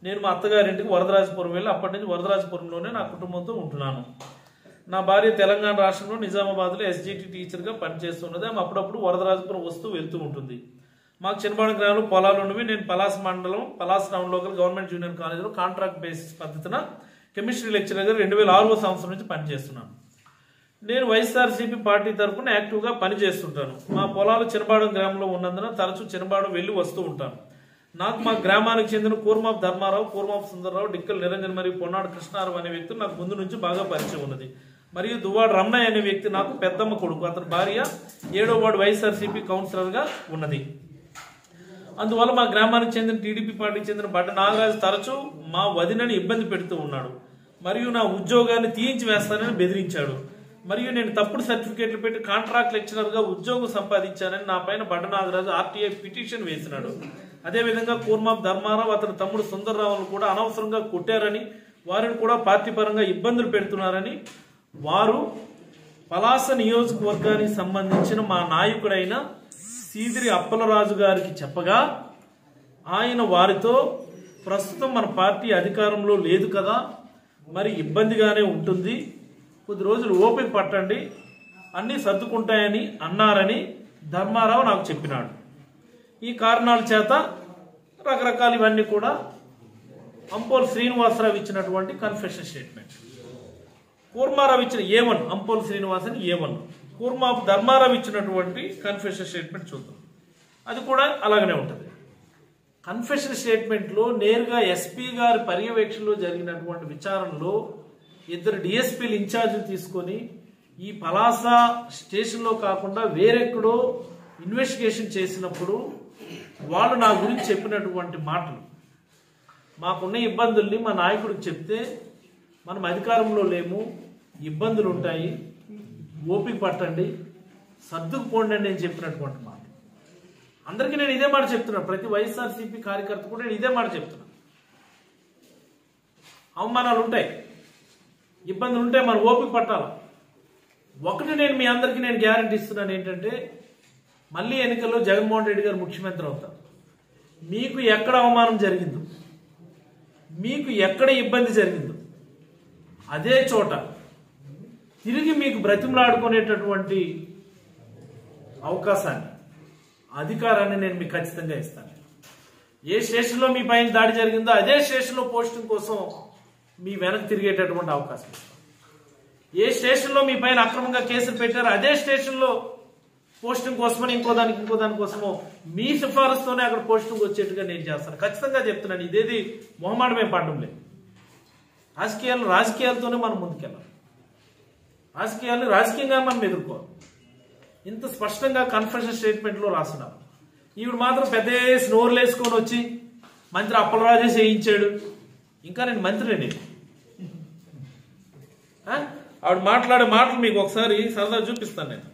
నేను మా అత్తగారింటికి వరదరాజపురం వెళ్ళి అప్పటి నుంచి వరదరాజపురంలోనే నా కుటుంబంతో ఉంటున్నాను. నా భార్య తెలంగాణ రాష్ట్రంలో నిజామాబాద్లో ఎస్జిటి టీచర్గా పనిచేస్తున్నది. ఆమె అప్పుడప్పుడు వరదరాజపురం వస్తూ వెళ్తూ ఉంటుంది. మాకు చిన్నపాడు గ్రామంలో పొలాలు ఉన్నవి. నేను పలాస మండలం Palasa town local government junior కాలేజీలో కాంట్రాక్ట్ బేసిస్ పద్ధతిన కెమిస్ట్రీ లెక్చరర్గా 2006వ సంవత్సరం నుంచి పనిచేస్తున్నాను. నేను వైఎస్ఆర్సీపీ పార్టీ తరఫున యాక్టివ్గా పనిచేస్తుంటాను. మా పొలాలు చిన్నపాడు గ్రామంలో ఉన్నందున తరచూ చిన్నపాడు వెళ్ళి వస్తూ ఉంటాను. నాకు మా గ్రామానికి చెందిన కూర్మాపు ధర్మారావు, కూర్మాపు సుందరరావు, డిక్కల్ నిరంజన్ మరియు పొన్నాడు కృష్ణారావు అనే వ్యక్తులు నాకు ముందు నుంచి బాగా పరిచయం ఉన్నది. మరియు దువ్వాడు రమణయ్య అనే వ్యక్తి నాకు పెద్దమ్మ కొడుకు. అతని భార్య 7వ వార్డు వైఎస్ఆర్సీపీ కౌన్సిలర్గా ఉన్నది. అందువల్ల మా గ్రామానికి చెందిన టీడీపీ పార్టీకి చెందిన బట్ట నాగరాజు తరచూ మా వదినని ఇబ్బంది పెడుతూ ఉన్నాడు. మరియు నా ఉద్యోగాన్ని తీయించి వేస్తానని బెదిరించాడు. మరియు నేను తప్పుడు సర్టిఫికేట్లు పెట్టి కాంట్రాక్ట్ లెక్చరర్గా ఉద్యోగం సంపాదించానని నా పైన బట్ట నాగరాజు ఆర్టీఐ పిటిషన్ వేసినాడు. అదేవిధంగా కూర్మాపు ధర్మారావు అతని తమ్ముడు సుందర్రావును కూడా అనవసరంగా కొట్టారని, వారిని కూడా పార్టీ పరంగా ఇబ్బందులు పెడుతున్నారని వారు పలాస నియోజకవర్గానికి సంబంధించిన మా నాయకుడైన సీదిరి అప్పలరాజు గారికి చెప్పగా, ఆయన వారితో ప్రస్తుతం మన పార్టీ అధికారంలో లేదు కదా, మరి ఇబ్బందిగానే ఉంటుంది, కొద్ది రోజులు ఓపిక పట్టండి, అన్నీ సర్దుకుంటాయని అన్నారని ధర్మారావు నాకు చెప్పినాడు. ఈ కారణాల చేత రకరకాల ఇవన్నీ కూడా అంపోల్ శ్రీనివాసరావు ఇచ్చినటువంటి కన్ఫెషన్ స్టేట్మెంట్, కూర్మారావు ఇచ్చిన A1, అంపోల్ శ్రీనివాస్ అని A1, కూర్మాపు ధర్మారావు ఇచ్చినటువంటి కన్ఫెషన్ స్టేట్మెంట్ చూద్దాం. అది కూడా అలాగనే ఉంటుంది. కన్ఫెషన్ స్టేట్మెంట్లో నేరుగా ఎస్పీ గారి పర్యవేక్షణలో జరిగినటువంటి విచారణలో 2 డిఎస్పీలు ఇన్ఛార్జీలు తీసుకొని ఈ పలాస స్టేషన్లో కాకుండా వేరెక్కడో ఇన్వెస్టిగేషన్ చేసినప్పుడు వాళ్ళు నా గురించి చెప్పినటువంటి మాటలు, మాకున్న ఇబ్బందుల్ని మా నాయకుడికి చెప్తే మనం అధికారంలో లేము, ఇబ్బందులు ఉంటాయి, ఓపిక పట్టండి, సర్దుకుపోండి అని నేను చెప్పినటువంటి మాట. అందరికీ నేను ఇదే మాట చెప్తున్నాను. ప్రతి వైఎస్ఆర్సీపీ కార్యకర్త కూడా నేను ఇదే మాట చెప్తున్నాను. అవమానాలు ఉంటాయి, ఇబ్బందులు ఉంటాయి, మనం ఓపిక పట్టాలి. ఒకటి నేను మీ అందరికీ నేను గ్యారంటీ ఇస్తున్నాను ఏంటంటే, మళ్ళీ ఎన్నికల్లో జగన్మోహన్ రెడ్డి గారు ముఖ్యమంత్రి అవుతారు. మీకు ఎక్కడ అవమానం జరిగిందో, మీకు ఎక్కడ ఇబ్బంది జరిగిందో అదే చోట తిరిగి మీకు బ్రతిమలాడుకునేటటువంటి అవకాశాన్ని, అధికారాన్ని నేను మీకు ఖచ్చితంగా ఇస్తాను. ఏ స్టేషన్లో మీ పైన దాడి జరిగిందో అదే స్టేషన్లో పోస్టింగ్ కోసం మీ వెనక్కి తిరిగేటటువంటి అవకాశం ఇస్తాను. ఏ స్టేషన్లో మీ పైన అక్రమంగా కేసులు పెట్టారో అదే స్టేషన్లో పోస్టింగ్ కోసమని ఇంకో దాని కోసమో మీ సిఫారసుతోనే అక్కడ పోస్టింగ్ వచ్చేట్టుగా నేను చేస్తాను. ఖచ్చితంగా చెప్తున్నాను. ఇదేది మొహమాటమే పడడం లేదు. రాజకీయాలతోనే మనం ముందుకెళ్ళాలి. రాజకీయాన్ని రాజకీయంగా మనం ఎదుర్కోవాలి. ఇంత స్పష్టంగా కన్ఫెషన్ స్టేట్మెంట్లో రాస్తున్నారు. ఈవిడ మాత్రం పెద్ద స్నోర్లు వేసుకొని వచ్చి మంత్రి అప్పలరాజే చేయించాడు. ఇంకా నేను మంత్రిని. ఆవిడ మాట్లాడే మాటలు మీకు ఒకసారి సరదా చూపిస్తాను. నేను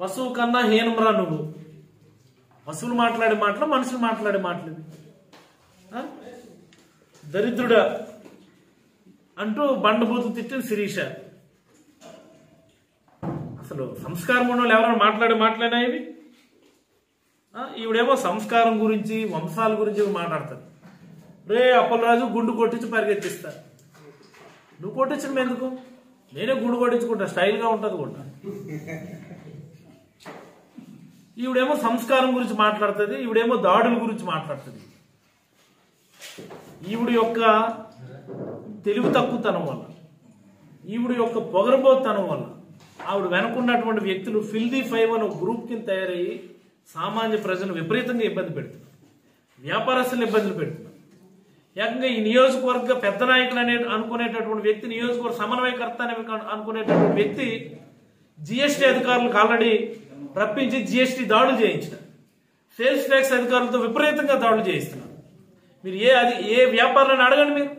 పశువు కన్నా హీనంరా నువ్వు. పశువులు మాట్లాడే మాటలు, మనుషులు మాట్లాడే మాటలు. దరిద్రుడా అంటూ బండబూతు తిట్టిన శిరీష. అసలు సంస్కారం ఉన్న వాళ్ళు ఎవరైనా మాట్లాడే మాటలేనా ఇవి? ఈవిడేమో సంస్కారం గురించి, వంశాల గురించి మాట్లాడతారు. రే అప్పలరాజు గుండు కొట్టించి పరిగెత్తిస్తా. నువ్వు కొట్టించడం ఎందుకు? నేనే గుండు కొట్టించుకుంటా, స్టైల్గా ఉంటుంది కూడా. ఈవిడేమో సంస్కారం గురించి మాట్లాడుతుంది, ఈవిడేమో దాడుల గురించి మాట్లాడుతుంది. ఈవిడ యొక్క తెలివి తక్కువతనం వల్ల, ఈవిడ యొక్క పొగరబోతనం వల్ల ఆవిడ వెనుకున్నటువంటి వ్యక్తులు ఫిల్దీ 5 అనే గ్రూప్ కింద తయారయ్యి సామాన్య ప్రజలను విపరీతంగా ఇబ్బంది పెడుతున్నారు. వ్యాపారస్తులను ఇబ్బందులు పెడుతున్నారు. ఏకంగా ఈ నియోజకవర్గ పెద్ద నాయకులు అనుకునేటటువంటి వ్యక్తి, నియోజకవర్గ సమన్వయకర్త అని అనుకునేటటువంటి వ్యక్తి జిఎస్టీ అధికారులకు ఆల్రెడీ రప్పించి జిఎస్టీ దాడులు చేయించినారు. సేల్స్ ట్యాక్స్ అధికారులతో విపరీతంగా దాడులు చేయిస్తున్నారు. మీరు ఏ వ్యాపారాన్ని అడగండి, మీరు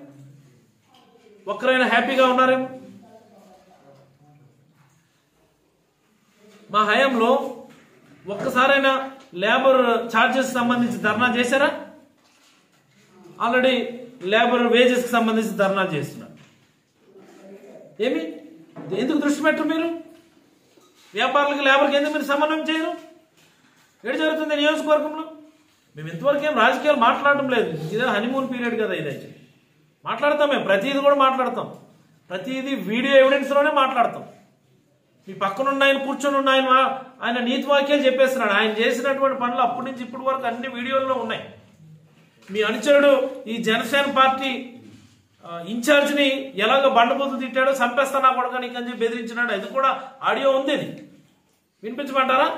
ఒక్కరైనా హ్యాపీగా ఉన్నారేమో? మా హయాంలో ఒక్కసారైనా లేబర్ ఛార్జెస్ సంబంధించి ధర్నా చేశారా? ఆల్రెడీ లేబర్ వేజెస్ కి సంబంధించి ధర్నాలు చేస్తున్నారు. ఏమి ఎందుకు దృష్టి పెట్టరు మీరు? వ్యాపారులకి లేబర్కి ఎందుకు మీరు సమన్వయం చేయరు? ఏడు జరుగుతుంది నియోజకవర్గంలో? మేము ఇంతవరకు ఏం రాజకీయాలు మాట్లాడడం లేదు. ఇదే హనీమూన్ పీరియడ్ కదా, ఇదైతే మాట్లాడతాం. మేము ప్రతిదీ కూడా మాట్లాడతాం, ప్రతిదీ వీడియో ఎవిడెన్స్లోనే మాట్లాడతాం. మీ పక్కనున్న ఆయన కూర్చొని ఉన్న ఆయన నీతి వాక్యాలు చెప్పేస్తున్నాడు. ఆయన చేసినటువంటి పనులు అప్పటి నుంచి ఇప్పటి వరకు అన్ని వీడియోల్లో ఉన్నాయి. మీ అనుచరుడు ఈ జనసేన పార్టీ ఇన్ఛార్జిని ఎలాగ బండబూతులు తిట్టాడో, చంపేస్తానా కొడక నీకు అని చెప్పి బెదిరించినాడు, అది కూడా ఆడియో ఉంది. అది వినిపించమంటారా?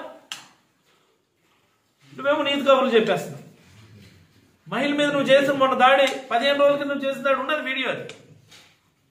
నువ్వేమో నీతి కబుర్లు చెప్పేస్తున్నావు. మహిళ మీద నువ్వు చేసిన మొన్న దాడి 15 రోజుల కింద నువ్వు చేసిన దాడి ఉన్నది వీడియో అది.